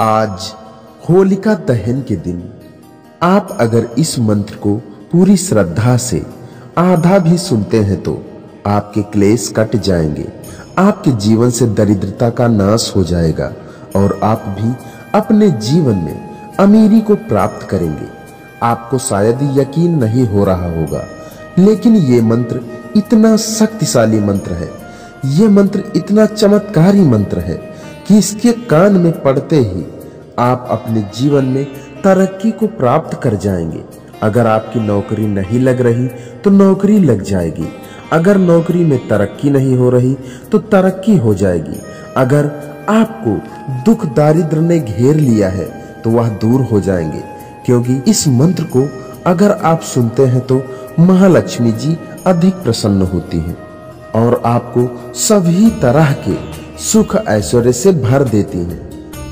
आज होलिका दहन के दिन आप अगर इस मंत्र को पूरी श्रद्धा से आधा भी सुनते हैं तो आपके क्लेश कट जाएंगे, आपके जीवन से दरिद्रता का नाश हो जाएगा और आप भी अपने जीवन में अमीरी को प्राप्त करेंगे। आपको शायद यकीन नहीं हो रहा होगा, लेकिन ये मंत्र इतना शक्तिशाली मंत्र है, ये मंत्र इतना चमत्कारी मंत्र है कि इसके कान में पड़ते ही आप अपने जीवन में तरक्की को प्राप्त कर जाएंगे। अगर आपकी नौकरी नहीं लग रही तो नौकरी लग जाएगी, अगर नौकरी में तरक्की नहीं हो रही तो तरक्की हो जाएगी, अगर आपको दुख दारिद्र ने घेर लिया है तो वह दूर हो जाएंगे, क्योंकि इस मंत्र को अगर आप सुनते हैं तो महालक्ष्मी जी अधिक प्रसन्न होती हैं और आपको सभी तरह के सुख ऐश्वर्य से भर देती हैं।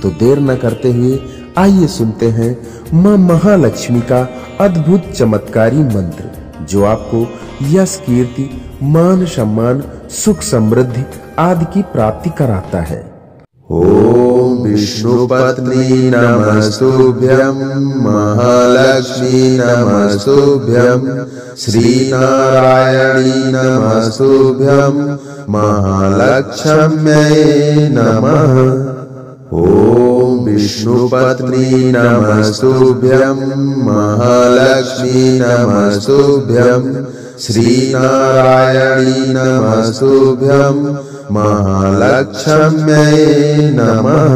तो देर न करते हुए आइए सुनते हैं मां महालक्ष्मी का अद्भुत चमत्कारी मंत्र, जो आपको यश, कीर्ति, मान, सम्मान, सुख, समृद्धि आदि की प्राप्ति कराता है। ओम विष्णुपत्नी नमस्तुभ्यं, महालक्ष्मी नमस्तुभ्यं, श्रीनारायणी नमस्तुभ्यं, महालक्ष्म्यै नमः। ओम विष्णुपत्नी नमस्तुभ्यं, महालक्ष्मी नमस्तुभ्यं, श्रीनारायणी नमस्तुभ्यं, महालक्ष्म्यै नमः।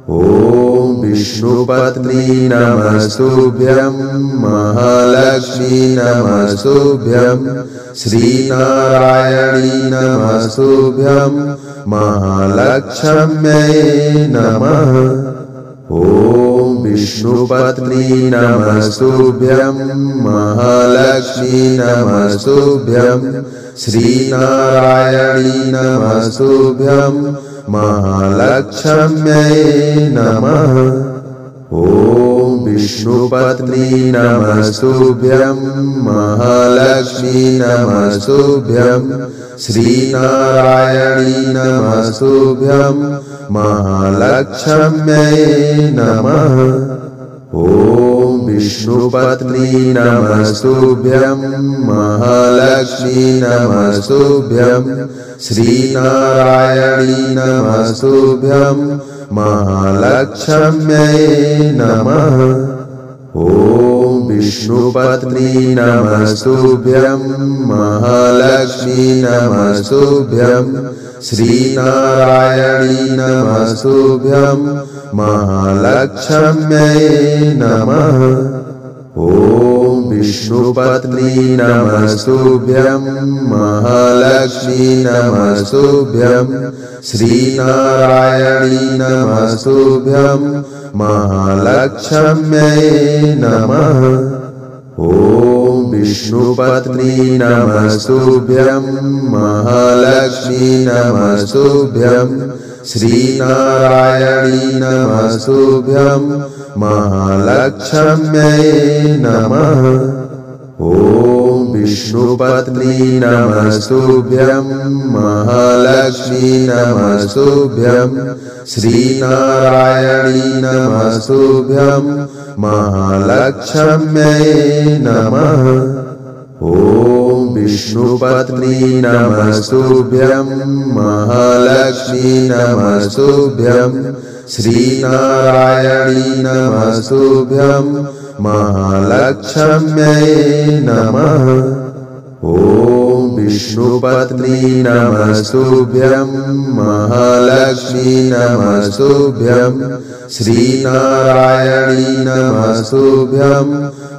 ओम विष्णुपत्नी नमस्तुभ्यं, महालक्ष्मी नमस्तुभ्यं, श्रीनारायणी नमस्तुभ्यं, महालक्ष्म्यै नमः। ओम विष्णुपत्नी नमस्तुभ्यं, महालक्ष्मी नमस्तुभ्यं, श्रीनारायणी नमस्तुभ्यं, महालक्ष्म्यै नमः। ओम विष्णुपत्नी नमस्तुभ्यं, महालक्ष्मी नमस्तुभ्यं, श्रीनारायणी नमस्तुभ्यं, महालक्ष्म्यै नमः। ओम विष्णुपत्नी नमस्तुभ्यं, महालक्ष्मी नमस्तुभ्यं, श्रीनारायणी नमस्तुभ्यं, महालक्ष्म्यै नमः। ओम विष्णुपत्नी नमस्तुभ्यं, महालक्ष्मी नमस्तुभ्यं, श्रीनारायणी नमस्तुभ्यं, महालक्ष्म्यै नमः। ओम विष्णुपत्नी नमस्तुभ्यं, महालक्ष्मी नमस्तुभ्यं, श्रीनारायणी नमस्तुभ्यं, महालक्ष्म्यै नमः। ओम विष्णुपत्नी नमस्तुभ्यं, महालक्ष्मी नमस्तुभ्यं, श्रीनारायणी नमस्तुभ्यं, महालक्ष्म्यै नमः। ओम विष्णुपत्नी नमस्तुभ्यं, महालक्ष्मी नमस्तुभ्यं, श्रीनारायणी नमस्तुभ्यं, महालक्ष्म्यै नमः। ओम विष्णुपत्नी नमस्तुभ्यं, महालक्ष्मी नमस्तुभ्यं, श्रीनारायणी नमस्तुभ्यं, महालक्ष्म्यै नमः। ओम विष्णुपत्नी नमस्तुभ्यं, महालक्ष्मी नमस्तुभ्यं, श्रीनारायणी नमस्तुभ्यं,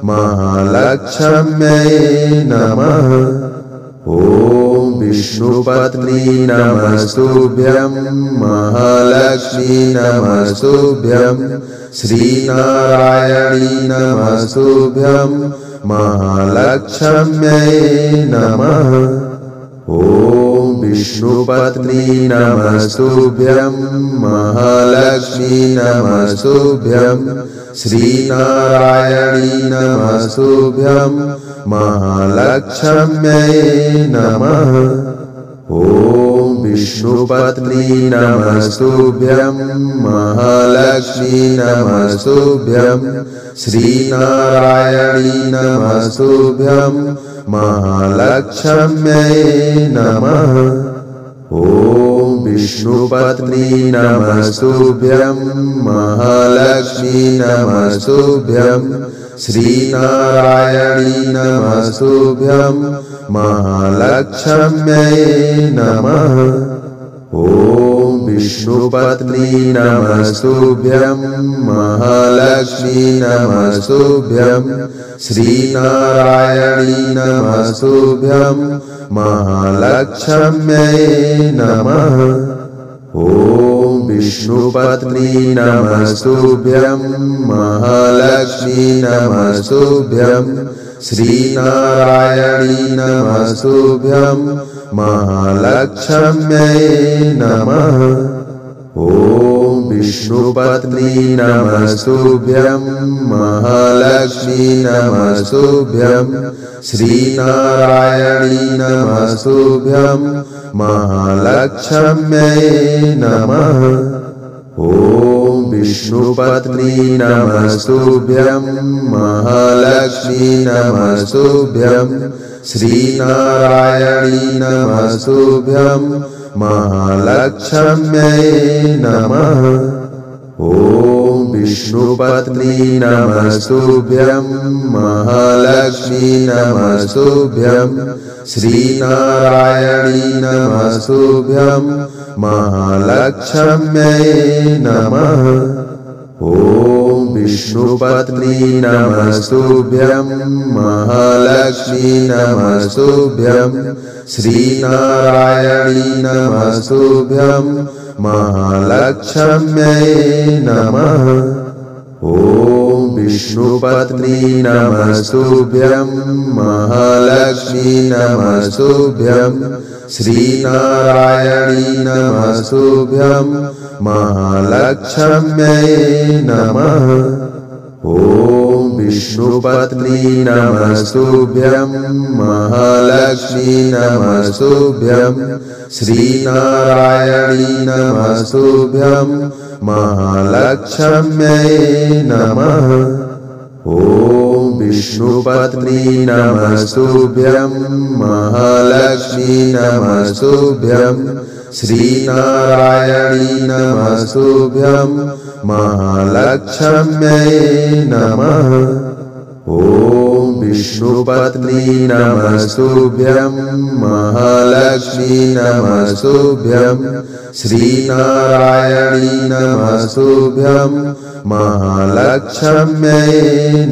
महालक्ष्म्यै नमः। ओम विष्णुपत्नी नमस्तुभ्यं, महालक्ष्मी नमस्तुभ्यं, श्रीनारायणी नमस्तुभ्यं, महालक्ष्म्यै नमः। ओम विष्णुपत्नी नमस्तुभ्यं, महालक्ष्मी नमस्तुभ्यं, श्रीनारायणी नमस्तुभ्यं, महालक्ष्म्यै नमः। ओम विष्णुपत्नी नमस्तुभ्यं महालक्ष्मी नमस्तुभ्यं श्रीनारायणी नमस्तुभ्यं महालक्ष्म्यै नमः। ॐ विष्णुपत्नी नमस्तुभ्यं महालक्ष्मी नमस्तुभ्यं श्रीनारायणी नमस्तुभ्यं महालक्ष्म्यै नमः। ॐ विष्णुपत्नी नमस्तुभ्यं महालक्ष्मी नमस्तुभ्यं श्रीनारायणी नमस्तुभ्यं महालक्ष्म्यै नमः। ॐ विष्णुपत्नी नमस्तुभ्यं महालक्ष्मी नमस्तुभ्यं श्रीनारायणी नमस्तुभ्यं महालक्ष्म्यै नमः। ॐ विष्णुपत्नी नमस्तुभ्यं महालक्ष्मी नमस्तुभ्यं श्रीनारायणी नमस्तुभ्यं महालक्ष्म्यै नमः। ॐ विष्णुपत्नी नमस्तुभ्यं महालक्ष्मी नमस्तुभ्यं श्रीनारायणी नमस्तुभ्यं महालक्ष्म्यै नमः। ॐ विष्णुपत्नी नमस्तुभ्यं महालक्ष्मी नमस्तुभ्यं श्रीनारायणी नमस्तुभ्यं महालक्ष्म्यै नमः। ॐ विष्णुपत्नी नमस्तुभ्यं महालक्ष्मी नमस्तुभ्यं श्रीनारायणी नमस्तुभ्यं महालक्ष्म्यै नमः। ॐ विष्णुपत्नी नमस्तुभ्यं महालक्ष्मी नमस्तुभ्यं श्रीनारायणी नमस्तुभ्यं महालक्ष्म्यै नमः। ॐ विष्णुपत्नी नमस्तुभ्यं महालक्ष्मी नमस्तुभ्यं श्रीनारायणी नमस्तुभ्यं महालक्ष्म्यै नमः। ॐ विष्णुपत्नी नमस्तुभ्यं महालक्ष्मी नमस्तुभ्यं श्रीनारायणी नमस्तुभ्यं महालक्ष्म्यै नमः। ॐ विष्णुपत्नी नमस्तुभ्यं महालक्ष्मी नमस्तुभ्यं श्रीनारायणी नमस्तुभ्यं महालक्ष्म्यै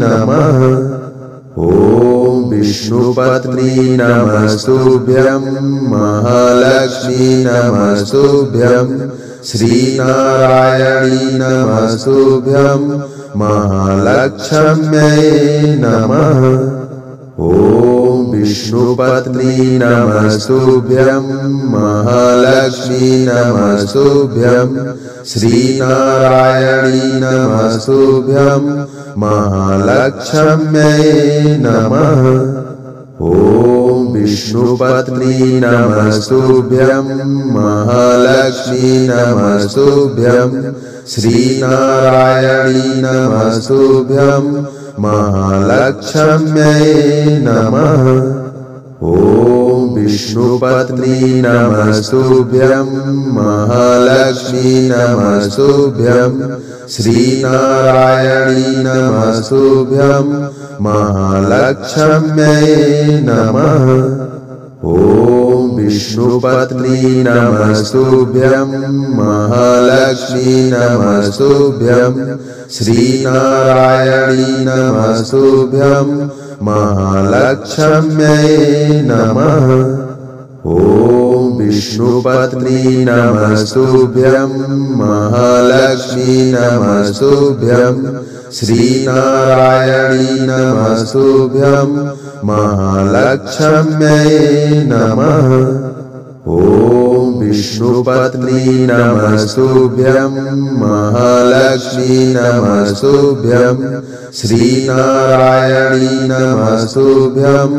नमः। ॐ विष्णुपत्नी नमस्तुभ्यं महालक्ष्मी नमस्तुभ्यं श्रीनारायणी नमस्तुभ्यं महालक्ष्म्यै नमः। ॐ विष्णुपत्नी नमस्तुभ्यं महालक्ष्मी नमस्तुभ्यं श्रीनारायणी नमस्तुभ्यं महालक्ष्म्यै नमः। ॐ विष्णुपत्नी नमस्तुभ्यं महालक्ष्मी नमस्तुभ्यं श्रीनारायणी नमस्तुभ्यं महालक्ष्म्यै नमः। ॐ विष्णुपत्नी नमस्तुभ्यं महालक्ष्मी नमस्तुभ्यं श्रीनारायणी नमस्तुभ्यं महालक्ष्म्यै नमः। ॐ विष्णुपत्नी नमस्तुभ्यं महालक्ष्मी नमस्तुभ्यं श्रीनारायणी नमस्तुभ्यं महालक्ष्म्यै नमः। ॐ विष्णुपत्नी नमस्तुभ्यं महालक्ष्मी नमस्तुभ्यं श्रीनारायणी नमस्तुभ्यं महालक्ष्म्यै नमः। ॐ विष्णुपत्नी नमस्तुभ्यं महालक्ष्मी नमस्तुभ्यं श्रीनारायणी नमस्तुभ्यं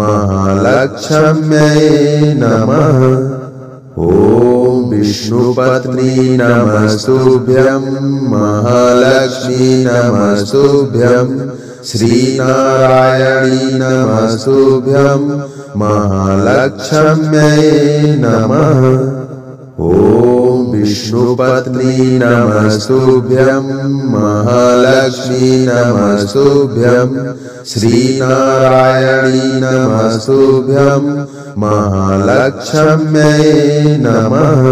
महालक्ष्म्यै नमः। ॐ विष्णुपत्नी नमस्तुभ्यं महालक्ष्मी नमस्तुभ्यं श्रीनारायणी नमस्तुभ्यं महालक्ष्म्यै नमः। ॐ विष्णुपत्नी नमस्तुभ्यं महालक्ष्मी नमस्तुभ्यं श्रीनारायणी नमस्तुभ्यं महालक्ष्म्यै नमः।